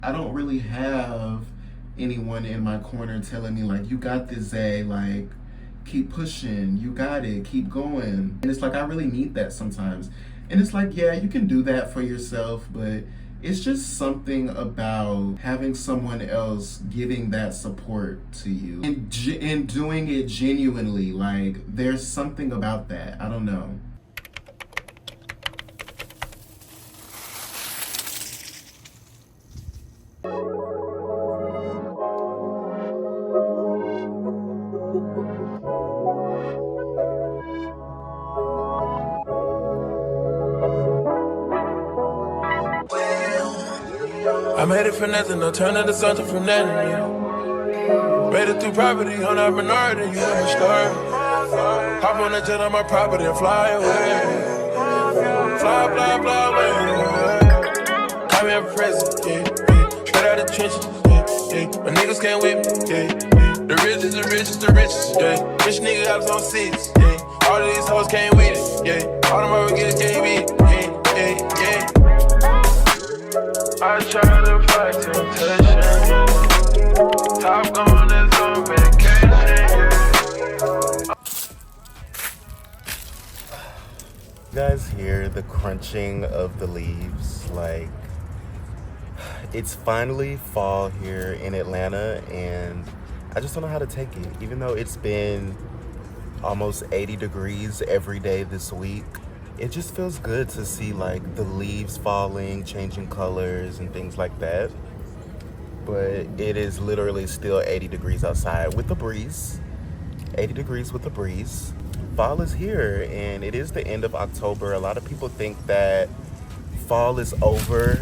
I don't really have anyone in my corner telling me like, you got this, Zay, like, keep pushing, you got it, keep going. And it's like, I really need that sometimes. And it's like, yeah, you can do that for yourself, but it's just something about having someone else giving that support to you and doing it genuinely. Like, there's something about that. I don't know. I made it for nothing, no turn into something from nothing, yeah. Made it through property on our minority, you know the story. Hop on the jet on my property and fly away. Fly, fly, fly away. Call me a president, yeah. Straight out the trenches, yeah. My niggas can't whip me, yeah. The richest, the richest, the richest, yeah. Rich nigga hops on seats, yeah. All of these hoes came with it, yeah. All them over get KB, yeah, yeah, yeah. I try to fight temptation. Top gun is on vacation. You guys hear the crunching of the leaves? Like, it's finally fall here in Atlanta, and I just don't know how to take it. Even though it's been almost 80 degrees every day this week, it just feels good to see like the leaves falling, changing colors and things like that. But it is literally still 80 degrees outside with a breeze. 80 degrees with a breeze. Fall is here, and it is the end of October. A lot of people think that fall is over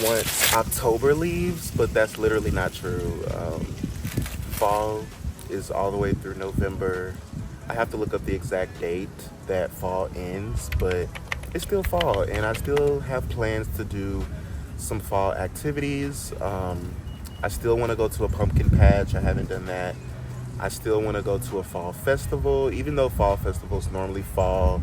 once October leaves, but that's literally not true. Fall is all the way through November. I have to look up the exact date that fall ends, but it's still fall, and I still have plans to do some fall activities. I still want to go to a pumpkin patch. I haven't done that. I still want to go to a fall festival, even though fall festivals normally fall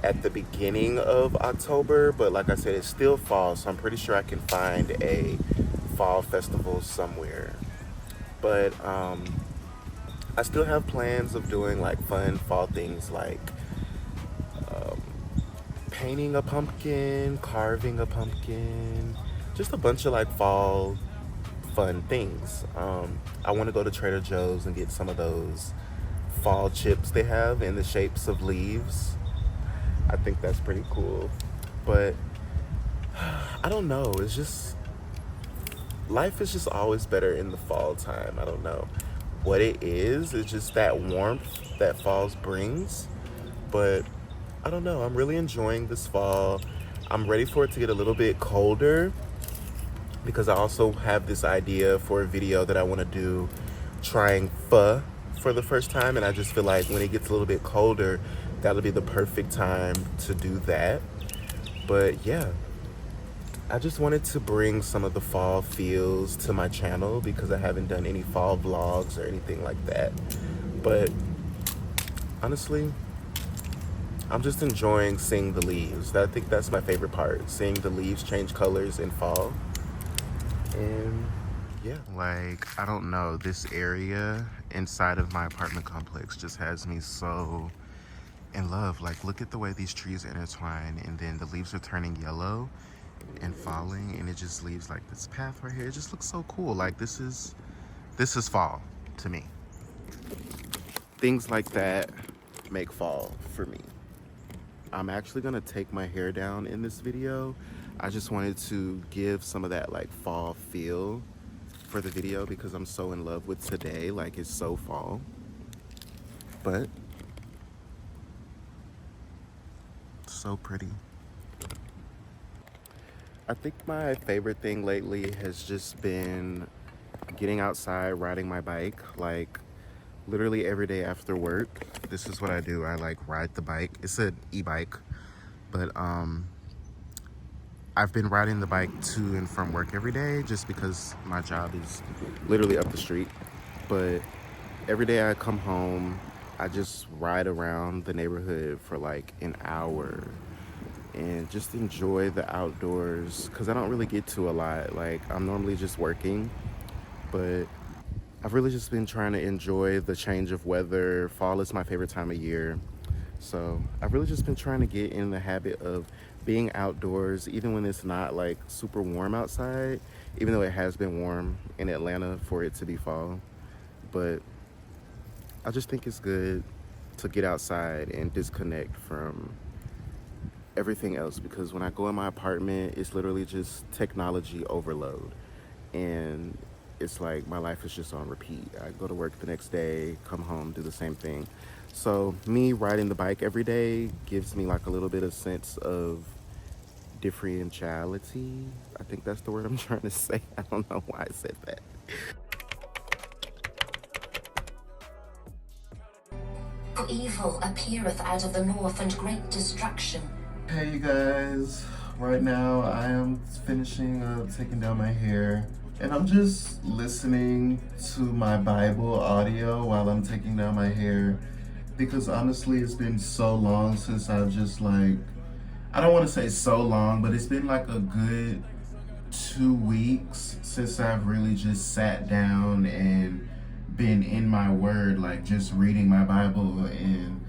at the beginning of October, but like I said, it's still fall, so I'm pretty sure I can find a fall festival somewhere. But I still have plans of doing like fun fall things like painting a pumpkin, carving a pumpkin, just a bunch of like fall fun things. I want to go to Trader Joe's and get some of those fall chips they have in the shapes of leaves. I think that's pretty cool. But I don't know, it's just, life is just always better in the fall time. I don't know what it is. It's just that warmth that fall brings. But I don't know, I'm really enjoying this fall. I'm ready for it to get a little bit colder, because I also have this idea for a video that I want to do trying pho for the first time, and I just feel like when it gets a little bit colder, that'll be the perfect time to do that. But yeah, I just wanted to bring some of the fall feels to my channel because I haven't done any fall vlogs or anything like that. But honestly, I'm just enjoying seeing the leaves. I think that's my favorite part, seeing the leaves change colors in fall. And yeah, like, I don't know, this area inside of my apartment complex just has me so in love. Like, look at the way these trees intertwine, and then the leaves are turning yellow and falling, and it just leaves like this path right here. It just looks so cool. Like, this is fall to me. Things like that make fall for me. I'm actually gonna take my hair down in this video. I just wanted to give some of that like fall feel for the video because I'm so in love with today. Like, it's so fall. But so pretty. I think my favorite thing lately has just been getting outside, riding my bike. Like, literally every day after work, this is what I do. I like ride the bike. It's an e-bike, but I've been riding the bike to and from work every day just because my job is literally up the street. But every day I come home, I just ride around the neighborhood for like an hour. and just enjoy the outdoors because I don't really get to a lot. Like, I'm normally just working, but I've really just been trying to enjoy the change of weather. Fall is my favorite time of year. So I've really just been trying to get in the habit of being outdoors, even when it's not like super warm outside, even though it has been warm in Atlanta for it to be fall. But I just think it's good to get outside and disconnect from everything else because when I go in my apartment, it's literally just technology overload. And it's like my life is just on repeat. I go to work the next day, come home, do the same thing. So me riding the bike every day gives me like a little bit of sense of differentiality. I think that's the word I'm trying to say. I don't know why I said that. For evil appeareth out of the north, and great destruction. Hey you guys, right now I am finishing taking down my hair and I'm just listening to my Bible audio while I'm taking down my hair because honestly it's been so long since I've just like, I don't want to say so long, but it's been like a good 2 weeks since I've really just sat down and been in my word, like just reading my Bible and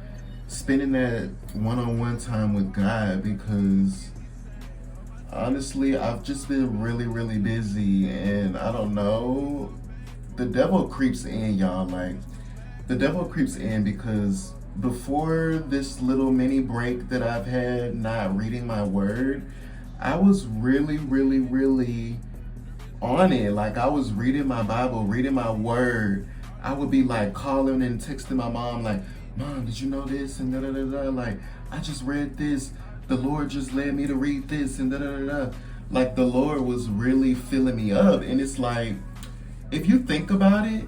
spending that one-on-one time with God because honestly I've just been really busy and I don't know, the devil creeps in, y'all. Like the devil creeps in because before this little mini break that I've had not reading my word, I was really on it. Like I was reading my Bible, reading my word. I would be like calling and texting my mom like, Mom, did you know this? And da-da-da-da. Like, I just read this. The Lord just led me to read this and da-da-da-da. Like, the Lord was really filling me up. And it's like, if you think about it,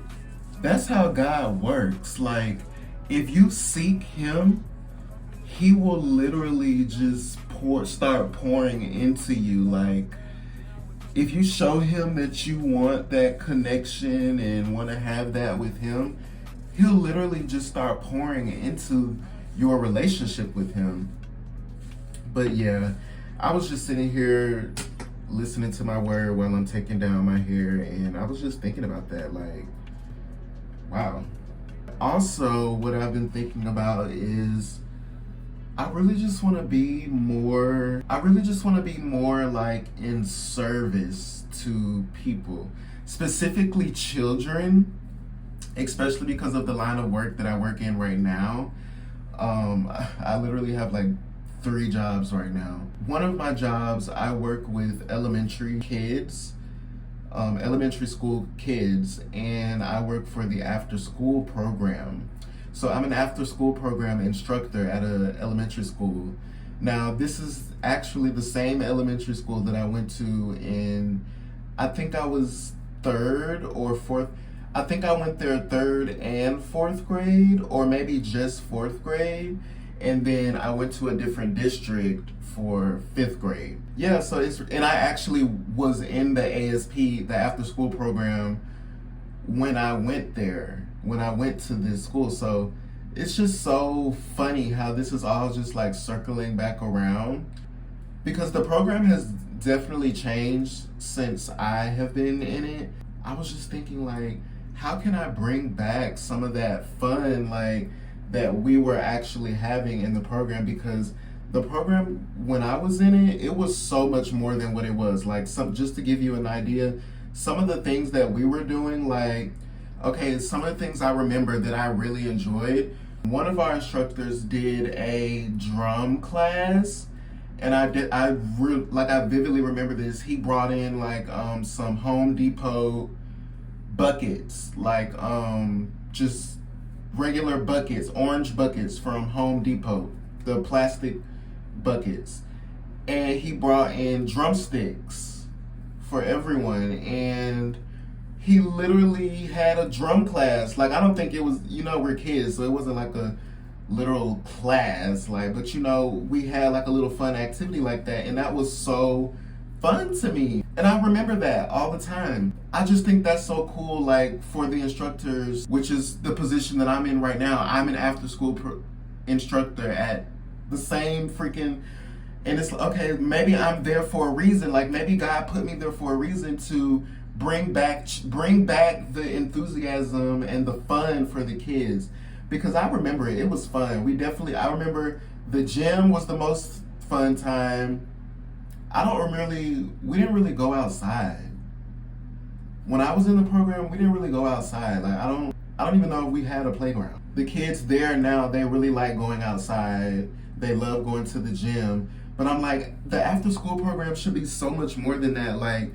that's how God works. Like, if you seek Him, He will literally just start pouring into you. Like, if you show Him that you want that connection and want to have that with Him, He'll literally just start pouring into your relationship with Him. But yeah, I was just sitting here listening to my word while I'm taking down my hair, and I was just thinking about that, like, wow. Also, what I've been thinking about is I really just want to be more like in service to people, specifically children, especially because of the line of work that I work in right now. I literally have like 3 jobs right now. One of my jobs, I work with elementary kids, elementary school kids, and I work for the after school program. So I'm an after school program instructor at an elementary school. Now, this is actually the same elementary school that I went to in, I think I was 3rd or 4th. I think I went there 3rd and 4th grade, or maybe just 4th grade. And then I went to a different district for 5th grade. Yeah, so and I actually was in the ASP, the after school program, when I went there, when I went to this school. So it's just so funny how this is all just like circling back around, because the program has definitely changed since I have been in it. I was just thinking like, how can I bring back some of that fun like that we were actually having in the program? Because the program, when I was in it, it was so much more than what it was. Like, just to give you an idea, some of the things that we were doing, like, okay, some of the things I remember that I really enjoyed. One of our instructors did a drum class, and I vividly remember this. He brought in like some Home Depot buckets, like just regular buckets, orange buckets from Home Depot, the plastic buckets. And he brought in drumsticks for everyone, and he literally had a drum class. Like, I don't think it was, we're kids, so it wasn't like a literal class, like, but we had like a little fun activity like that, and that was so fun to me. And I remember that all the time. I just think that's so cool, like, for the instructors, which is the position that I'm in right now. I'm an after school instructor at the same freaking And it's okay, maybe I'm there for a reason. Like maybe God put me there for a reason to bring back the enthusiasm and the fun for the kids. Because I remember it was fun. I remember the gym was the most fun time. We didn't really go outside. When I was in the program, we didn't really go outside. Like I don't even know if we had a playground. The kids there now, they really like going outside. They love going to the gym. But I'm like, the after school program should be so much more than that. Like,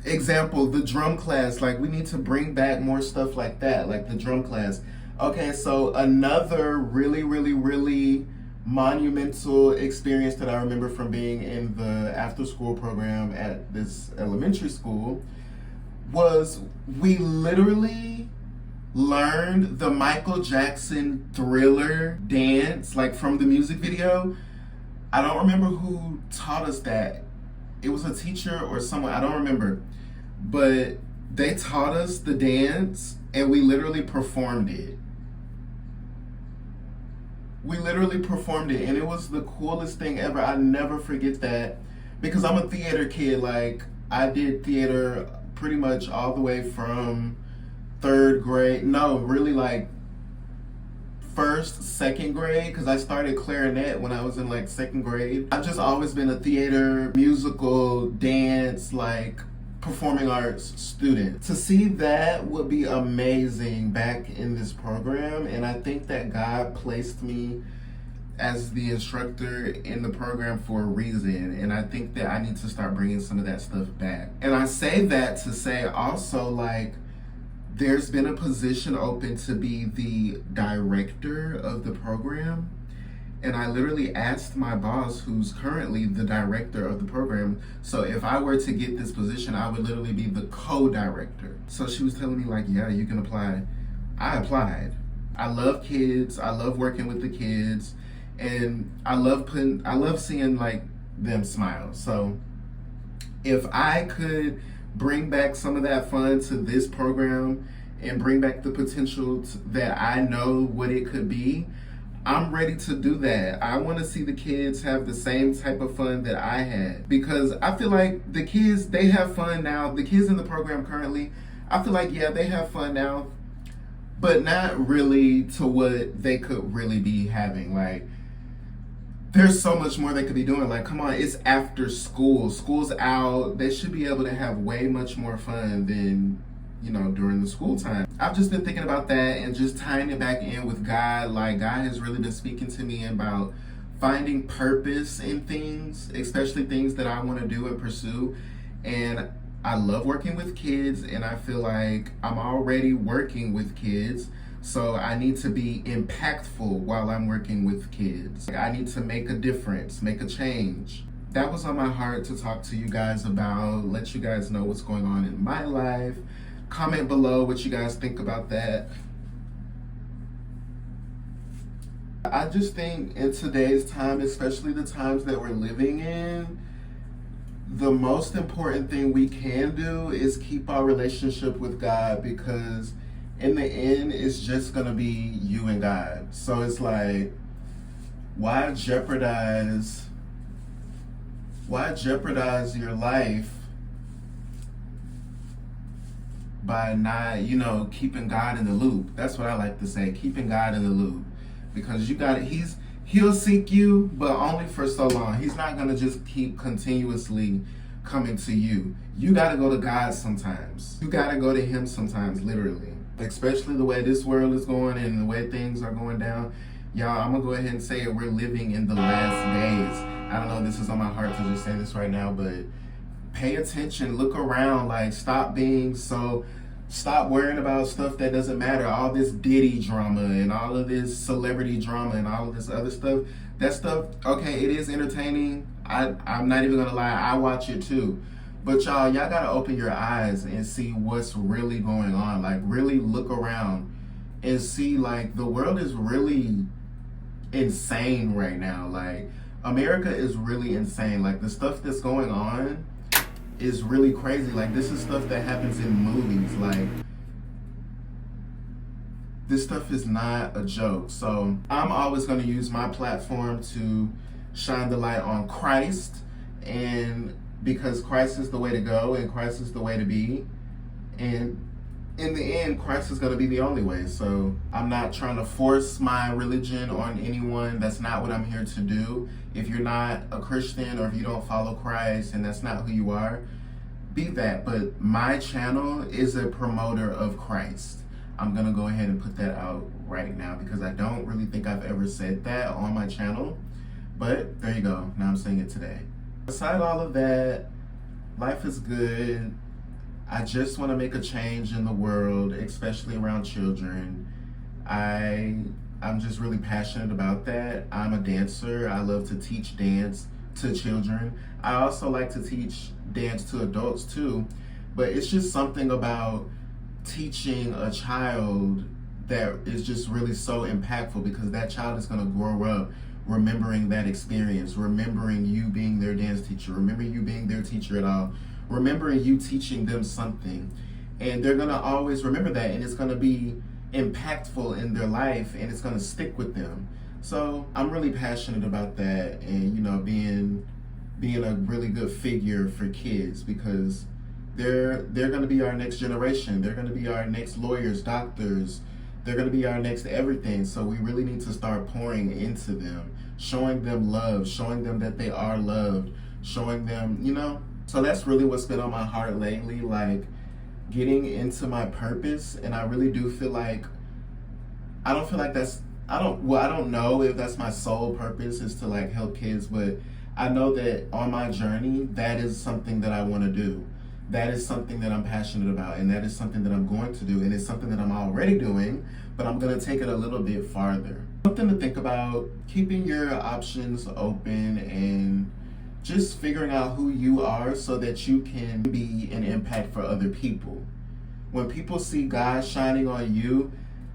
example, the drum class. Like, we need to bring back more stuff like that, like the drum class. Okay, so another really, really, really monumental experience that I remember from being in the after school program at this elementary school was we literally learned the Michael Jackson Thriller dance, like from the music video. I don't remember who taught us that. It was a teacher or someone, I don't remember. But they taught us the dance and we literally performed it. And it was the coolest thing ever. I never forget that because I'm a theater kid. Like I did theater pretty much all the way from third grade. No, really like first, second grade, because I started clarinet when I was in like second grade. I've just always been a theater, musical, dance, like performing arts student. To see that would be amazing back in this program, and I think that God placed me as the instructor in the program for a reason, and I think that I need to start bringing some of that stuff back. And I say that to say also, like, there's been a position open to be the director of the program. And I literally asked my boss, who's currently the director of the program, so if I were to get this position, I would literally be the co-director. So she was telling me like, yeah, you can apply. I applied. I love kids. I love working with the kids. And I love seeing like them smile. So if I could bring back some of that fun to this program and bring back the potential that I know what it could be, I'm ready to do that. I want to see the kids have the same type of fun that I had, because I feel like the kids, they have fun now. The kids in the program currently, I feel like, yeah, they have fun now, but not really to what they could really be having. Like, there's so much more they could be doing. Like, come on, it's after school. School's out. They should be able to have way much more fun than, you know, during the school time. I've just been thinking about that and just tying it back in with God. Like, God has really been speaking to me about finding purpose in things, especially things that I want to do and pursue. And I love working with kids, and I feel like I'm already working with kids. So I need to be impactful while I'm working with kids. I need to make a difference, make a change. That was on my heart to talk to you guys about, let you guys know what's going on in my life. Comment below what you guys think about that. I just think in today's time, especially the times that we're living in, the most important thing we can do is keep our relationship with God, because in the end, it's just gonna be you and God. So it's like, why jeopardize your life by not, you know, keeping God in the loop? That's what I like to say, keeping God in the loop. Because you got it, he'll seek you, but only for so long. He's not gonna just keep continuously coming to you. You gotta go to God sometimes. You gotta go to him sometimes, literally. Especially the way this world is going and the way things are going down. Y'all, I'm gonna go ahead and say it, we're living in the last days. I don't know, this is on my heart to just say this right now, but pay attention, look around, like stop worrying about stuff that doesn't matter. All this Diddy drama and all of this celebrity drama and all of this other stuff. That stuff, okay, it is entertaining. I'm not even gonna lie, I watch it too. But y'all gotta open your eyes and see what's really going on. Like, really look around and see, like, the world is really insane right now. Like, America is really insane. Like, the stuff that's going on is really crazy. Like, this is stuff that happens in movies. Like, this stuff is not a joke. So I'm always gonna use my platform to shine the light on Christ, and because Christ is the way to go and Christ is the way to be, and in the end, Christ is going to be the only way. So I'm not trying to force my religion on anyone. That's not what I'm here to do. If you're not a Christian or if you don't follow Christ and that's not who you are, be that. But my channel is a promoter of Christ. I'm going to go ahead and put that out right now because I don't really think I've ever said that on my channel. But there you go. Now I'm saying it today. Aside all of that, life is good. I just want to make a change in the world, especially around children. I'm just really passionate about that. I'm a dancer. I love to teach dance to children. I also like to teach dance to adults too, but it's just something about teaching a child that is just really so impactful because that child is going to grow up remembering that experience, remembering you being their dance teacher, remembering you being their teacher at all, remembering you teaching them something, and they're gonna always remember that, and it's gonna be impactful in their life, and it's gonna stick with them. So I'm really passionate about that, and being a really good figure for kids because they're gonna be our next generation. They're gonna be our next lawyers, doctors. They're gonna be our next everything. So we really need to start pouring into them, showing them love, showing them that they are loved, showing them, So that's really what's been on my heart lately, like getting into my purpose. And I really do feel like, I don't know if that's my sole purpose is to like help kids, but I know that on my journey, that is something that I want to do. That is something that I'm passionate about, and that is something that I'm going to do, and it's something that I'm already doing, but I'm going to take it a little bit farther. Something to think about, keeping your options open and just figuring out who you are so that you can be an impact for other people. When people see God shining on you,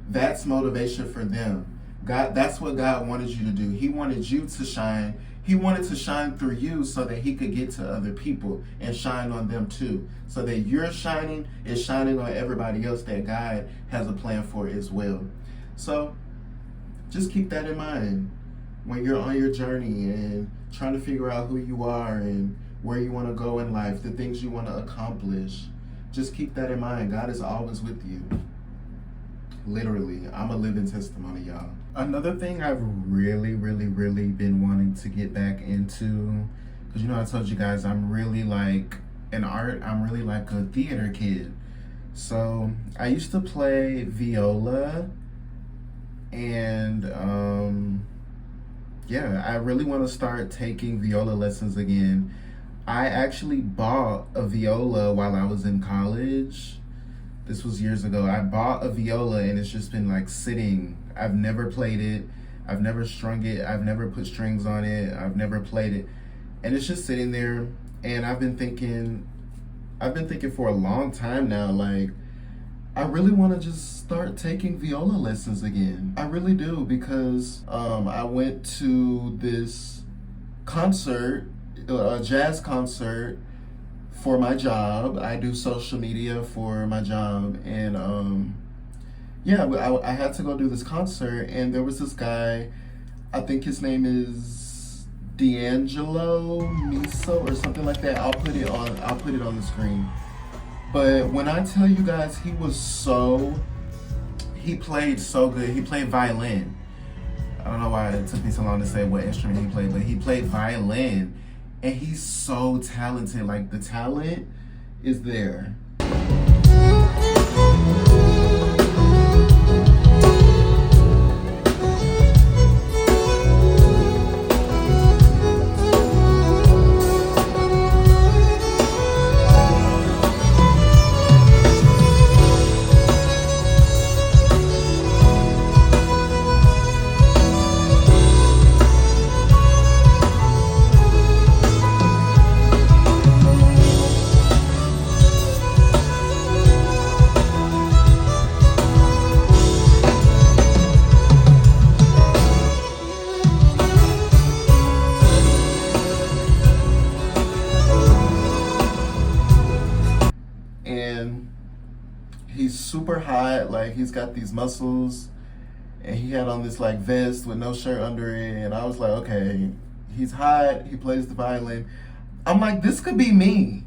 that's motivation for them. God, that's what God wanted you to do. He wanted you to shine. He wanted to shine through you so that he could get to other people and shine on them too. So that your shining is shining on everybody else that God has a plan for as well. So just keep that in mind when you're on your journey and trying to figure out who you are and where you want to go in life, the things you want to accomplish. Just keep that in mind. God is always with you. Literally, I'm a living testimony, y'all. Another thing I've really been wanting to get back into, because I told you guys I'm really like in art, I'm really like a theater kid. So I used to play viola, and I really want to start taking viola lessons again. I actually bought a viola while I was in college. This was years ago. I bought a viola and it's just been like sitting. I've never played it. I've never strung it. I've never put strings on it. I've never played it. And it's just sitting there. And I've been thinking for a long time now, like, I really want to just start taking viola lessons again. I really do, because I went to this concert, a jazz concert, for my job. I do social media for my job, and I had to go do this concert, and there was this guy, I think his name is D'Angelo Miso or something like that. I'll put it on the screen. But when I tell you guys, he played so good. He played violin. I don't know why it took me so long to say what instrument he played, but he played violin. And he's so talented. Like, the talent is there. He's super hot, like he's got these muscles, and he had on this like vest with no shirt under it, and I was like, okay, He's hot. He plays the violin. I'm like, this could be me.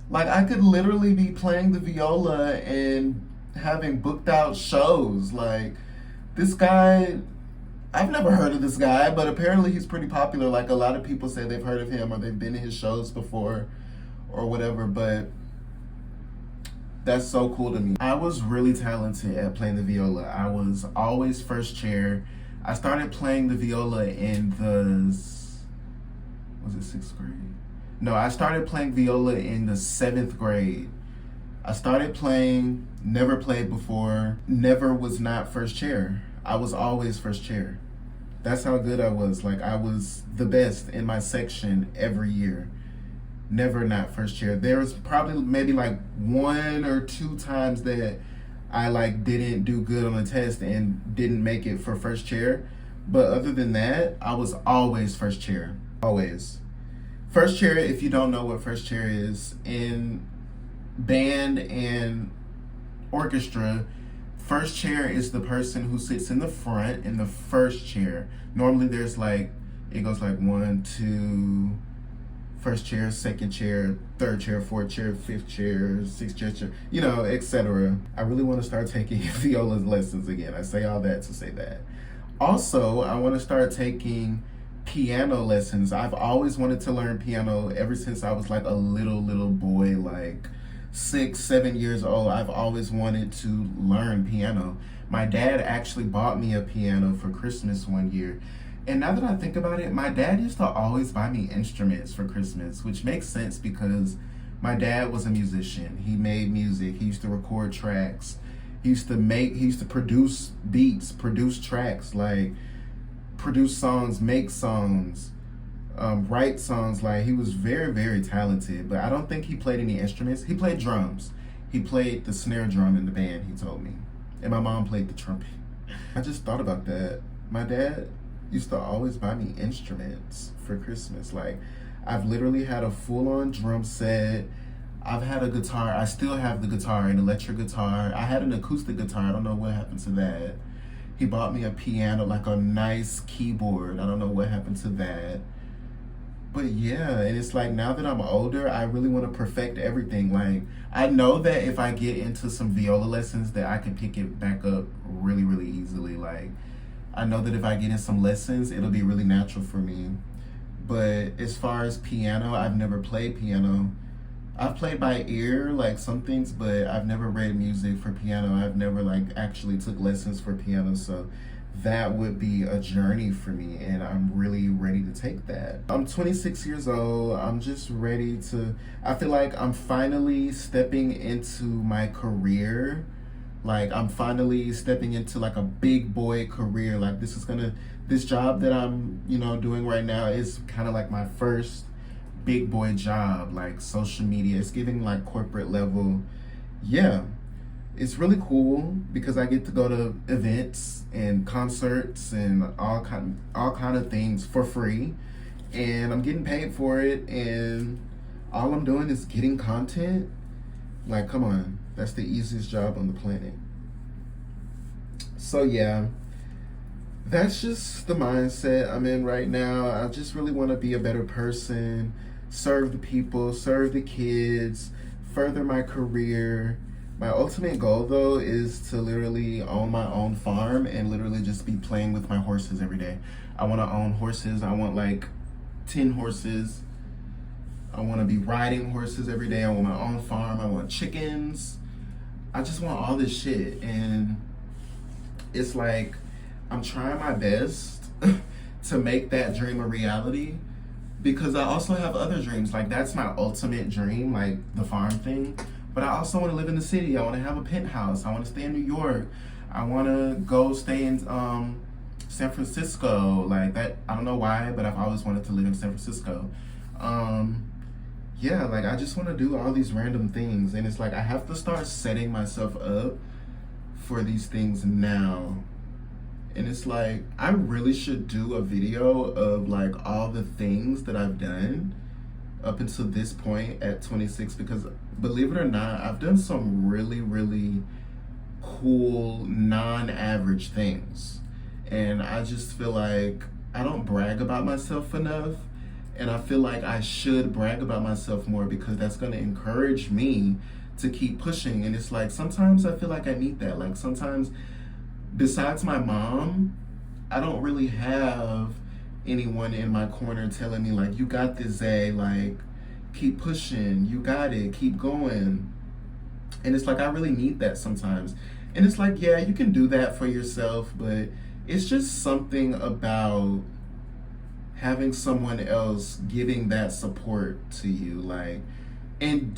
Like, I could literally be playing the viola and having booked out shows. Like, this guy, I've never heard of this guy, but apparently he's pretty popular. Like, a lot of people say they've heard of him or they've been to his shows before or whatever, but that's so cool to me. I was really talented at playing the viola. I was always first chair. I started playing the viola in was it 6th grade? No, I started playing viola in the 7th grade. I started playing, never played before, never was not first chair. I was always first chair. That's how good I was. Like, I was the best in my section every year. Never not first chair. There was probably maybe like 1 or 2 times that I like didn't do good on a test and didn't make it for first chair. But other than that, I was always first chair. Always. First chair, if you don't know what first chair is, in band and orchestra, first chair is the person who sits in the front in the first chair. Normally there's like, it goes like 1, 2, first chair, second chair, third chair, fourth chair, fifth chair, sixth chair, you know, etc. I really want to start taking viola lessons again. I say all that to say that. Also, I want to start taking piano lessons. I've always wanted to learn piano ever since I was like a little boy, like 6, 7 years old. I've always wanted to learn piano. My dad actually bought me a piano for Christmas one year. And now that I think about it, my dad used to always buy me instruments for Christmas, which makes sense because my dad was a musician. He made music. He used to record tracks. He used to produce beats, produce tracks, like produce songs, make songs, write songs. Like, he was very talented, but I don't think he played any instruments. He played drums. He played the snare drum in the band, he told me. And my mom played the trumpet. I just thought about that. My dad used to always buy me instruments for Christmas. Like, I've literally had a full-on drum set. I've had a guitar. I still have the guitar, an electric guitar. I had an acoustic guitar. I don't know what happened to that. He bought me a piano, like a nice keyboard. I don't know what happened to that. But yeah, and it's like, now that I'm older, I really want to perfect everything. Like, I know that if I get into some viola lessons that I can pick it back up really easily. Like, I know that if I get in some lessons, it'll be really natural for me. But as far as piano, I've never played piano. I've played by ear, like some things, but I've never read music for piano. I've never like actually took lessons for piano, so that would be a journey for me, and I'm really ready to take that. I'm 26 years old. I'm just ready to, I feel like I'm finally stepping into my career. Like, I'm finally stepping into like a big boy career. Like, this job that I'm, doing right now is kind of like my first big boy job, like social media. It's giving like corporate level. Yeah, it's really cool because I get to go to events and concerts and all kind of things for free, and I'm getting paid for it, and all I'm doing is getting content. Like, come on, that's the easiest job on the planet. So yeah, that's just the mindset I'm in right now. I just really want to be a better person, serve the people, serve the kids, further my career. My ultimate goal, though, is to literally own my own farm and literally just be playing with my horses every day. I want to own horses. I want like 10 horses. I want to be riding horses every day. I want my own farm. I want chickens. I just want all this shit. And it's like, I'm trying my best to make that dream a reality, because I also have other dreams. Like, that's my ultimate dream, like the farm thing. But I also want to live in the city. I want to have a penthouse. I want to stay in New York. I want to go stay in San Francisco. Like that, I don't know why, but I've always wanted to live in San Francisco. Yeah, like I just want to do all these random things. And it's like, I have to start setting myself up for these things now. And it's like, I really should do a video of like all the things that I've done up until this point at 26, because believe it or not, I've done some really cool non-average things. And I just feel like I don't brag about myself enough. And I feel like I should brag about myself more because that's going to encourage me to keep pushing. And it's like, sometimes I feel like I need that. Like sometimes, besides my mom, I don't really have anyone in my corner telling me like, you got this, Zay, like, keep pushing, you got it, keep going. And it's like, I really need that sometimes. And it's like, yeah, you can do that for yourself, but it's just something about having someone else giving that support to you, like, and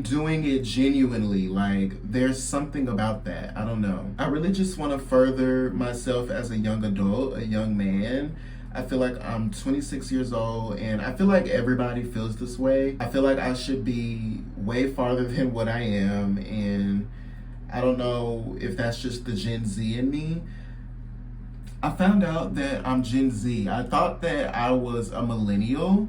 doing it genuinely. Like, there's something about that. I don't know. I really just want to further myself as a young adult, a young man. I feel like I'm 26 years old, and I feel like everybody feels this way. I feel like I should be way farther than what I am, and I don't know if that's just the Gen Z in me. I found out that I'm Gen Z. I thought that I was a millennial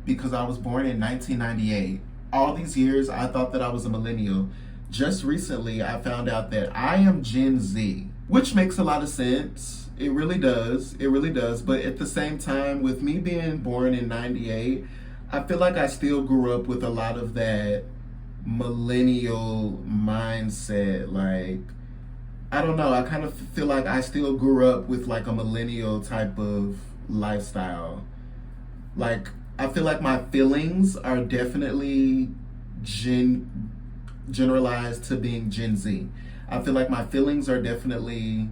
because I was born in 1998. All these years, I thought that I was a millennial. Just recently, I found out that I am Gen Z, which makes a lot of sense. It really does. It really does. But at the same time, with me being born in 98, I feel like I still grew up with a lot of that millennial mindset. Like, I don't know. I kind of feel like I still grew up with like a millennial type of lifestyle. Like, I feel like my feelings are definitely generalized to being Gen Z. I feel like my feelings are definitely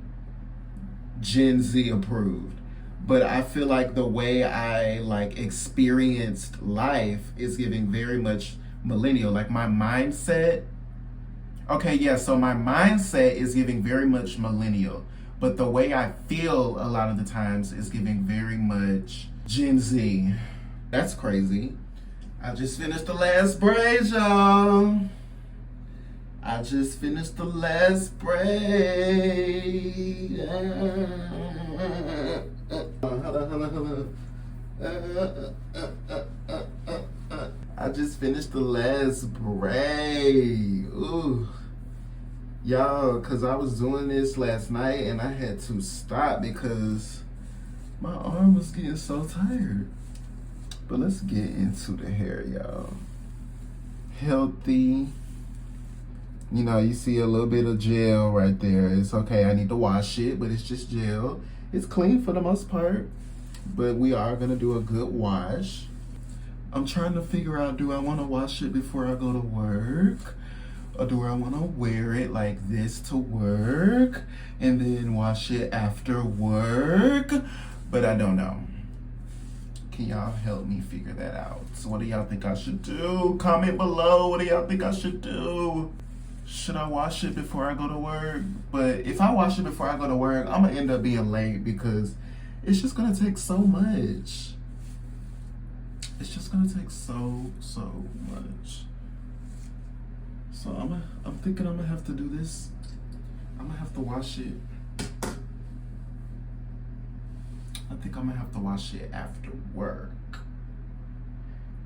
Gen Z approved. But I feel like the way I like experienced life is giving very much millennial. Like my mindset, okay, yeah, so my mindset is giving very much millennial. But the way I feel a lot of the times is giving very much Gen Z. That's crazy. I just finished the last braid, y'all. I just finished the last braid. I just finished the last braid. Ooh. Y'all, because I was doing this last night and I had to stop because my arm was getting so tired. But let's get into the hair, y'all. Healthy. You know, you see a little bit of gel right there. It's okay, I need to wash it, but it's just gel. It's clean for the most part, but we are gonna do a good wash. I'm trying to figure out, do I wanna wash it before I go to work? Or do I wanna wear it like this to work and then wash it after work? But I don't know. Can y'all help me figure that out? So what do y'all think I should do? Comment below, what do y'all think I should do? Should I wash it before I go to work? But if I wash it before I go to work, I'm gonna end up being late because it's just gonna take so much. It's just gonna take so much. So I'm thinking I'm gonna have to do this. I'm gonna have to wash it. I think I'm gonna have to wash it after work.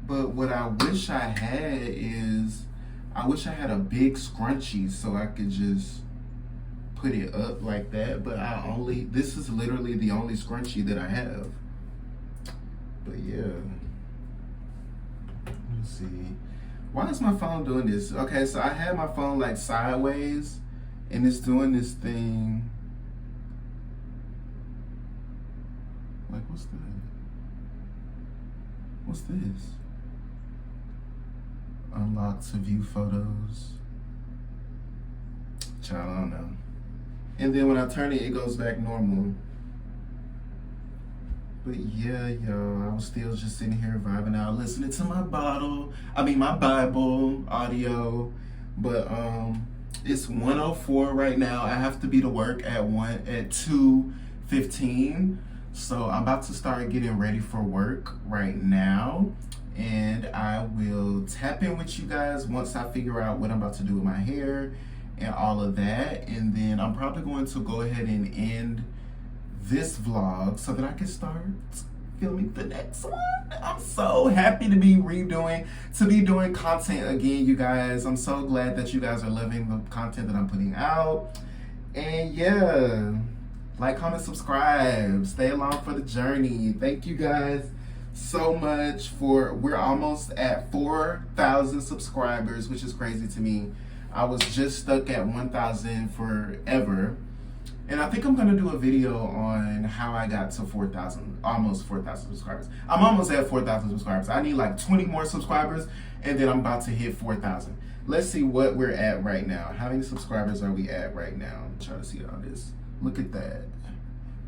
But what I wish I had is, I wish I had a big scrunchie so I could just put it up like that. But this is literally the only scrunchie that I have. But yeah. Let's see. Why is my phone doing this? Okay, so I had my phone like sideways and it's doing this thing. Like, what's that? What's this? Unlock to view photos. Child, I don't know. And then when I turn it, it goes back normal. But yeah, y'all, I was still just sitting here vibing out, listening to my Bible audio. But it's 1:04 right now. I have to be to work at 2:15. So I'm about to start getting ready for work right now. And I will tap in with you guys once I figure out what I'm about to do with my hair and all of that. And then I'm probably going to go ahead and end this vlog so that I can start filming the next one. I'm so happy to be doing content again, you guys. I'm so glad that you guys are loving the content that I'm putting out. And yeah, like, comment, subscribe. Stay along for the journey. Thank you guys so much for, we're almost at 4,000 subscribers, which is crazy to me. I was just stuck at 1,000 forever. And I think I'm gonna do a video on how I got to 4,000, almost 4,000 subscribers. I'm almost at 4,000 subscribers. I need like 20 more subscribers and then I'm about to hit 4,000. Let's see what we're at right now. How many subscribers are we at right now? I'm trying to see all this. Look at that.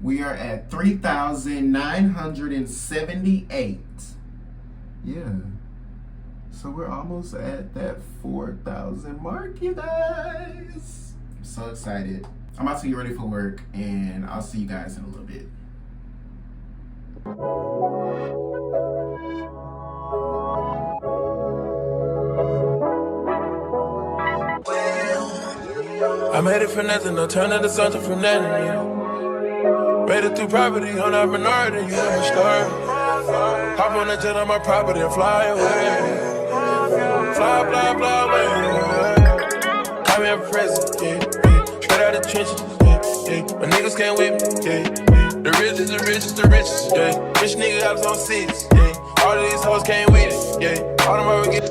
We are at 3,978. Yeah. So we're almost at that 4,000 mark, you guys. I'm so excited. I'm about to get ready for work and I'll see you guys in a little bit. I made it for nothing, no turn into something from nothing, yeah. Made it through property on our minority, you know my story. Hop on the jet on my property and fly away. Fly, fly, fly away. Call me a president, yeah. Straight out the trenches, yeah. My niggas can't with me, yeah. The richest, the richest, the richest, yeah. Rich nigga got us on six, yeah. All of these hoes came with it, yeah. All them over get.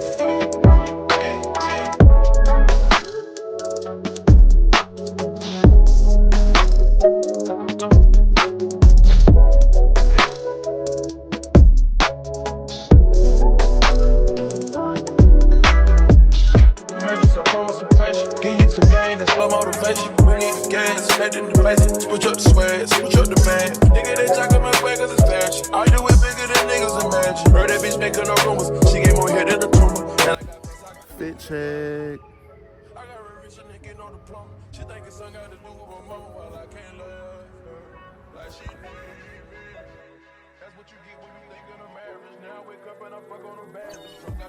Motivation, we need the gas, head in the place, switch up the swag, switch up the band. Nigga, they jacking my swag cause it's fashion. I do it bigger than niggas imagine. Heard that bitch making no rumors, she get more head than the tumor. Fit check. I got a rich nigga on the plumber. She think it's something got to do with my mama while I can't love her like she need me. That's what you get when you think of the marriage. Now I wake up and I fuck on a bad bitch.